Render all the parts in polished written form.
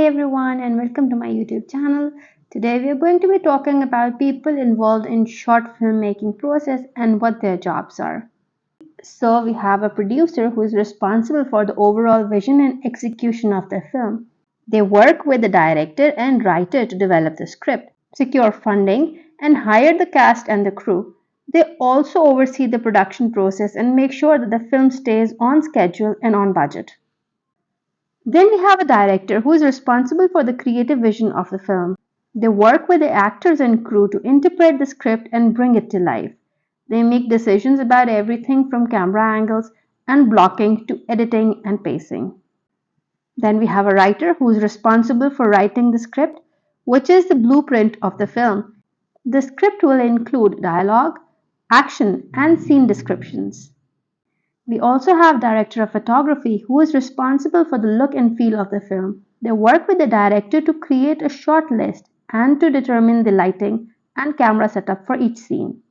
Hi everyone and welcome to my YouTube channel. Today we are going to be talking about people involved in short filmmaking process and what their jobs are. So we have a producer who is responsible for the overall vision and execution of the film. They work with the director and writer to develop the script, secure funding, and hire the cast and the crew. They also oversee the production process and make sure that the film stays on schedule and on budget. Then we have a director who is responsible for the creative vision of the film. They work with the actors and crew to interpret the script and bring it to life. They make decisions about everything from camera angles and blocking to editing and pacing. Then we have a writer who is responsible for writing the script, which is the blueprint of the film. The script will include dialogue, action, and scene descriptions. We also have director of photography who is responsible for the look and feel of the film. They work with the director to create a shot list and to determine the lighting and camera setup for each scene.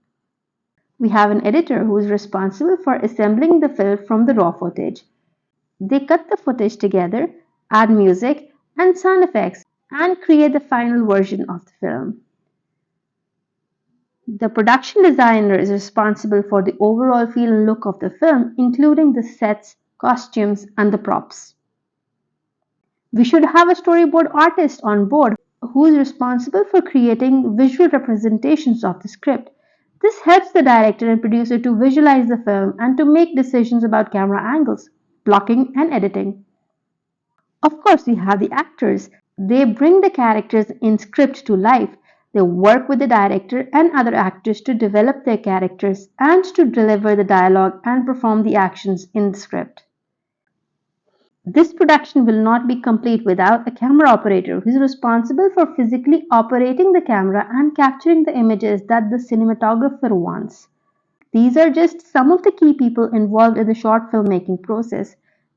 We have an editor who is responsible for assembling the film from the raw footage. They cut the footage together, add music and sound effects, and create the final version of the film. The production designer is responsible for the overall feel and look of the film, including the sets, costumes, and the props. We should have a storyboard artist on board who is responsible for creating visual representations of the script. This helps the director and producer to visualize the film and to make decisions about camera angles, blocking, and editing. Of course, we have the actors. They bring the characters in script to life. They work with the director and other actors to develop their characters and to deliver the dialogue and perform the actions in the script. This production will not be complete without a camera operator who is responsible for physically operating the camera and capturing the images that the cinematographer wants. These are just some of the key people involved in the short filmmaking process.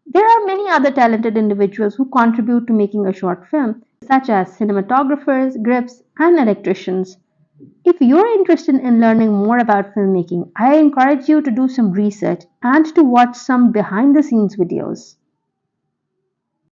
There are many other talented individuals who contribute to making a short film, such as cinematographers, grips, and electricians. If you're interested in learning more about filmmaking, I encourage you to do some research and to watch some behind the scenes videos.